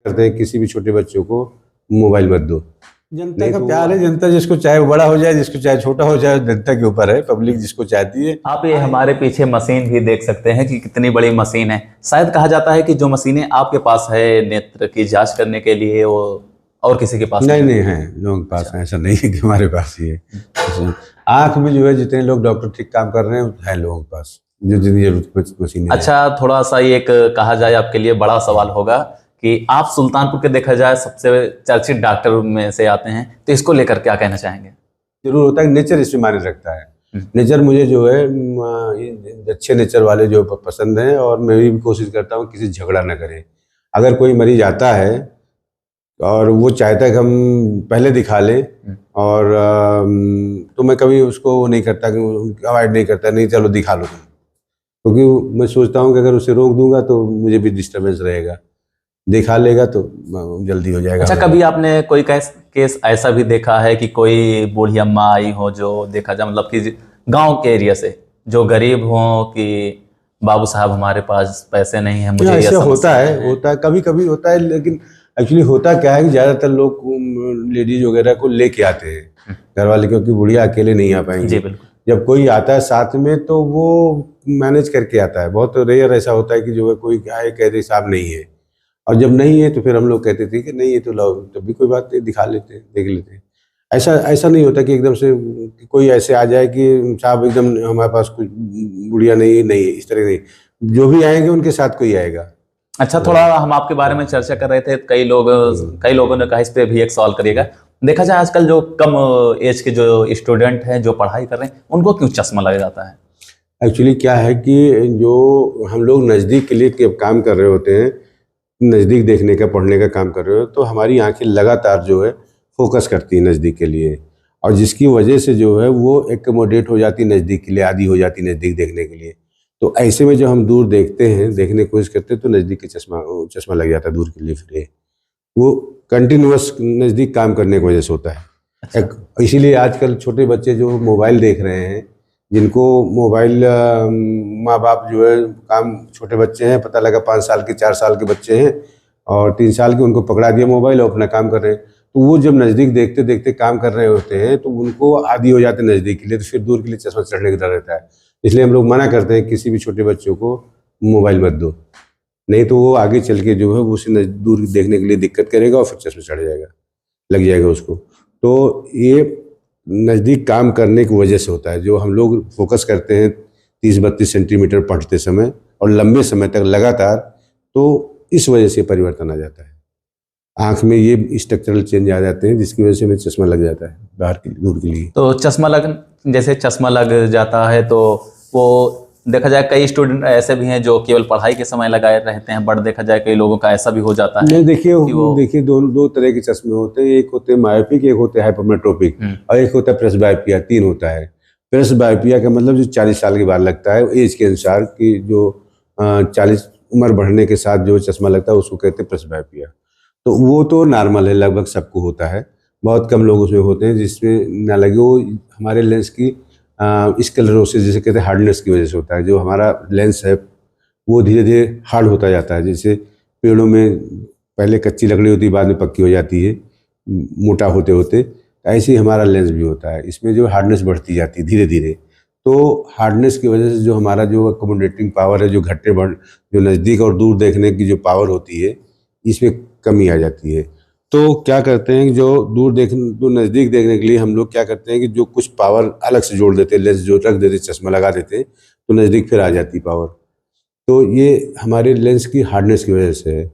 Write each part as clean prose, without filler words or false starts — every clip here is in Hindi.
करते हैं किसी भी छोटे बच्चों को मोबाइल मत दो। जनता का प्यार है, जनता जिसको चाहे वो बड़ा हो जाए, जिसको चाहे छोटा हो जाए, जनता के ऊपर है, पब्लिक जिसको चाहती है। आप ये हमारे पीछे मशीन भी देख सकते हैं कि कितनी बड़ी मशीन है। शायद कहा जाता है कि जो मशीनें आपके पास है नेत्र की जांच करने के लिए, वो और किसी के पास नहीं है, लोगों के पास है, ऐसा नहीं है कि हमारे पास ही है। आँख में जो है जितने लोग डॉक्टर ठीक काम कर रहे हैं लोगों के पास जो जरूरत मशीनें। अच्छा, थोड़ा सा ये एक कहा जाए आपके लिए बड़ा सवाल होगा कि आप सुल्तानपुर के देखा जाए सबसे चर्चित डॉक्टर में से आते हैं, तो इसको लेकर क्या कहना चाहेंगे? जरूर होता है, नेचर इसमें मायने रखता है। नेचर मुझे जो है अच्छे नेचर वाले जो पसंद हैं, और मैं भी कोशिश करता हूँ किसी झगड़ा ना करें। अगर कोई मरीज आता है और वो चाहता है कि हम पहले दिखा लें, और तो मैं कभी उसको नहीं करता, अवॉइड नहीं करता, नहीं चलो दिखा लो तुम, क्योंकि मैं सोचता हूँ कि अगर उसे रोक दूंगा तो मुझे भी डिस्टर्बेंस रहेगा, दिखा लेगा तो जल्दी हो जाएगा। अच्छा, कभी आपने कोई केस ऐसा भी देखा है कि कोई बूढ़ी अम्मा आई हो, जो देखा जाए मतलब कि गांव के एरिया से, जो गरीब हो, कि बाबू साहब हमारे पास पैसे नहीं है, मुझे ऐसा होता है, कभी कभी होता है, लेकिन एक्चुअली होता क्या है कि ज़्यादातर लोग लेडीज वगैरह को लेके आते हैं घर वाले, क्योंकि बुढ़िया अकेले नहीं आ पाएंगे। जी बिल्कुल। जब कोई आता है साथ में तो वो मैनेज करके आता है। बहुत रेयर ऐसा होता है कि जो है कोई आए कह दे साहब नहीं है, और जब नहीं है तो फिर हम लोग कहते थे कि नहीं है तो लो, तब भी कोई बात नहीं, दिखा लेते हैं, देख लेते हैं। ऐसा नहीं होता कि एकदम से कोई ऐसे आ जाए कि साहब एकदम हमारे पास कुछ बुढ़िया नहीं, इस तरह नहीं। जो भी आएंगे उनके साथ कोई आएगा। अच्छा, थोड़ा हम आपके बारे में चर्चा कर रहे थे, कई लोगों ने कहा इस पे भी एक सवाल करिएगा। देखा जाए आजकल जो कम एज के जो स्टूडेंट हैं, जो पढ़ाई कर रहे हैं, उनको क्यों चश्मा लग जाता है? एक्चुअली क्या है कि जो हम लोग नज़दीक के लिए काम कर रहे होते हैं, नज़दीक देखने का, पढ़ने का काम कर रहे हो, तो हमारी आंखें लगातार जो है फोकस करती है नज़दीक के लिए, और जिसकी वजह से जो है वो एकमोडेट हो जाती है नज़दीक के लिए, आदी हो जाती है नज़दीक देखने के लिए। तो ऐसे में जब हम दूर देखते हैं, देखने की कोशिश करते हैं, तो नज़दीक के चश्मा लग जाता है दूर के लिए। फिर वो कंटिन्यूअस नज़दीक काम करने की वजह से होता है। अच्छा। इसीलिए आजकल छोटे बच्चे जो मोबाइल देख रहे हैं, जिनको मोबाइल माँ बाप जो है काम, छोटे बच्चे हैं, पता लगा 5 साल के 4 साल के बच्चे हैं और 3 साल के, उनको पकड़ा दिया मोबाइल और अपना काम कर रहे हैं। तो वो जब नज़दीक देखते देखते काम कर रहे होते हैं तो उनको आदी हो जाते हैं नज़दीक के लिए, तो फिर दूर के लिए चश्मा चढ़ने का डर रहता है। इसलिए हम लोग मना करते हैं किसी भी छोटे बच्चों को मोबाइल मत दो, नहीं तो वो आगे चल के जो है वो उसे दूर देखने के लिए दिक्कत करेगा और फिर चश्मा चढ़ जाएगा, लग जाएगा उसको। तो ये नज़दीक काम करने की वजह से होता है। जो हम लोग फोकस करते हैं 30-32 सेंटीमीटर पढ़ते समय और लंबे समय तक लगातार, तो इस वजह से परिवर्तन आ जाता है आँख में, ये स्ट्रक्चरल चेंज आ जाते हैं, जिसकी वजह से हमें चश्मा लग जाता है बाहर के दूर के लिए। तो जैसे चश्मा लग जाता है तो वो देखा जाए कई स्टूडेंट ऐसे भी हैं जो केवल पढ़ाई के समय लगाए रहते हैं, बट देखा जाए कई लोगों का ऐसा भी हो जाता है। नहीं, देखिए दो तरह के चश्मे होते हैं, एक होते हैं मायोपिक, एक होते हैं हाइपरमेट्रोपिक, और एक होता है प्रेसबायोपिया। 3 होता है। प्रेसबायोपिया का मतलब जो 40 साल के बाद लगता है, एज के अनुसार की जो 40 उम्र बढ़ने के साथ जो चश्मा लगता है उसको कहते हैं प्रेसबायोपिया। तो वो तो नॉर्मल है, लगभग सबको होता है, बहुत कम लोग उसमें होते हैं जिसमें ना लगे। वो हमारे लेंस की स्क्लेरोसिस जिसे कहते हैं, हार्डनेस की वजह से होता है। जो हमारा लेंस है वो धीरे धीरे हार्ड होता जाता है, जैसे पेड़ों में पहले कच्ची लकड़ी होती है, बाद में पक्की हो जाती है मोटा होते होते, ऐसे ही हमारा लेंस भी होता है। इसमें जो हार्डनेस बढ़ती जाती है धीरे धीरे। तो हार्डनेस की वजह से जो हमारा जो अकोमोडेटिंग पावर है, जो जो नज़दीक और दूर देखने की जो पावर होती है, इसमें कमी आ जाती है। तो क्या करते हैं, जो नज़दीक देखने के लिए हम लोग क्या करते हैं कि जो कुछ पावर अलग से जोड़ देते हैं, लेंस जो रख देते, चश्मा लगा देते, तो नज़दीक फिर आ जाती पावर। तो ये हमारे लेंस की हार्डनेस की वजह से है।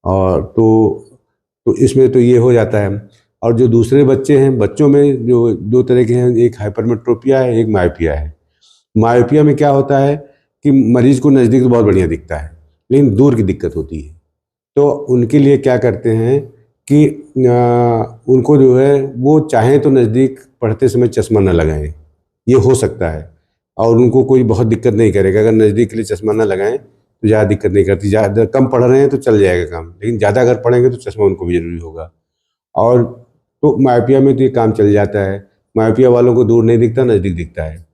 और तो इसमें तो ये हो जाता है। और जो दूसरे बच्चे हैं, बच्चों में जो 2 तरह के हैं, एक हाइपरमेट्रोपिया है, एक मायोपिया है। मायोपिया में क्या होता है कि मरीज को नज़दीक तो बहुत बढ़िया दिखता है, लेकिन दूर की दिक्कत होती है। तो उनके लिए क्या करते हैं कि उनको जो है वो चाहें तो नज़दीक पढ़ते समय चश्मा न लगाएं, ये हो सकता है, और उनको कोई बहुत दिक्कत नहीं करेगा। अगर नज़दीक के लिए चश्मा न लगाएं तो ज़्यादा दिक्कत नहीं करती। ज़्यादा कम पढ़ रहे हैं तो चल जाएगा काम, लेकिन ज़्यादा अगर पढ़ेंगे तो चश्मा उनको भी ज़रूरी होगा। और तो मायोपिया में तो ये काम चल जाता है। मायोपिया वालों को दूर नहीं दिखता, नज़दीक दिखता है।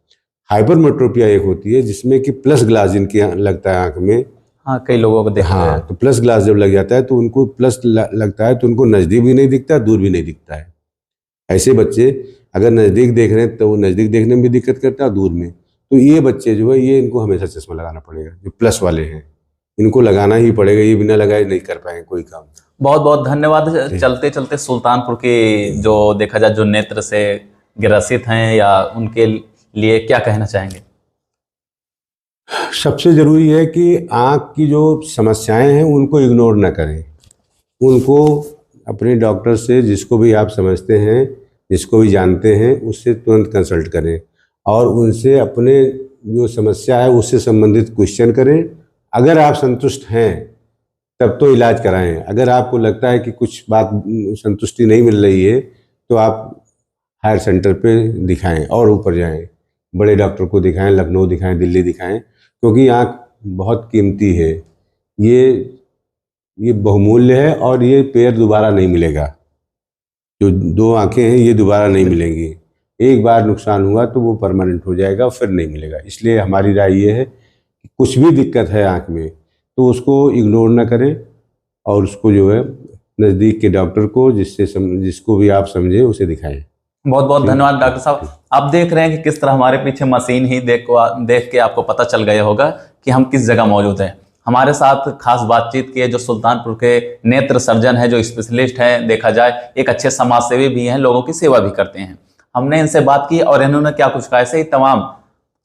हाइपरमेट्रोपिया एक होती है जिसमें कि प्लस ग्लास जिनके लगता है आँख में, हाँ, कई लोगों को देखा है। हाँ, तो प्लस ग्लास जब लग जाता है तो उनको प्लस लगता है, तो उनको नज़दीक भी नहीं दिखता, दूर भी नहीं दिखता है। ऐसे बच्चे अगर नज़दीक देख रहे हैं तो वो नज़दीक देखने में भी दिक्कत करता है, दूर में। तो ये बच्चे जो है, ये इनको हमेशा चश्मा लगाना पड़ेगा, जो प्लस वाले हैं इनको लगाना ही पड़ेगा, ये बिना लगाए नहीं कर पाएंगे कोई काम। बहुत बहुत धन्यवाद। चलते चलते सुल्तानपुर के जो देखा जाए जो नेत्र से ग्रसित हैं या उनके लिए क्या कहना चाहेंगे? सबसे ज़रूरी है कि आँख की जो समस्याएं हैं उनको इग्नोर ना करें, उनको अपने डॉक्टर से, जिसको भी आप समझते हैं, जिसको भी जानते हैं, उससे तुरंत कंसल्ट करें और उनसे अपने जो समस्या है उससे संबंधित क्वेश्चन करें। अगर आप संतुष्ट हैं तब तो इलाज कराएं। अगर आपको लगता है कि कुछ बात संतुष्टि नहीं मिल रही है तो आप हायर सेंटर पे दिखाएं और ऊपर जाएं, बड़े डॉक्टर को दिखाएं, लखनऊ दिखाएं, दिल्ली दिखाएं, क्योंकि आँख बहुत कीमती है, ये बहुमूल्य है और ये पेयर दोबारा नहीं मिलेगा। जो दो आंखें हैं ये दोबारा नहीं मिलेंगी, एक बार नुकसान हुआ तो वो परमानेंट हो जाएगा, फिर नहीं मिलेगा। इसलिए हमारी राय ये है कि कुछ भी दिक्कत है आँख में तो उसको इग्नोर ना करें और उसको जो है नज़दीक के डॉक्टर को, जिसको भी आप समझें उसे दिखाएं। बहुत बहुत धन्यवाद डॉक्टर साहब। आप देख रहे हैं कि किस तरह हमारे पीछे मशीन ही देख के आपको पता चल गया होगा कि हम किस जगह मौजूद हैं। हमारे साथ खास बातचीत की है जो सुल्तानपुर के नेत्र सर्जन है, जो स्पेशलिस्ट हैं, देखा जाए एक अच्छे समाज सेवी भी हैं, लोगों की सेवा भी करते हैं। हमने इनसे बात की और इन्होंने क्या कुछ कहा। ऐसे ही तमाम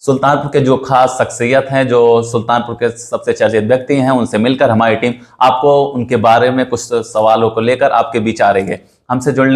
सुल्तानपुर के जो खास शख्सियत हैं, जो सुल्तानपुर के सबसे चर्चित व्यक्ति हैं, उनसे मिलकर हमारी टीम आपको उनके बारे में कुछ सवालों को लेकर आपके बीच आ रही है। हमसे जुड़ने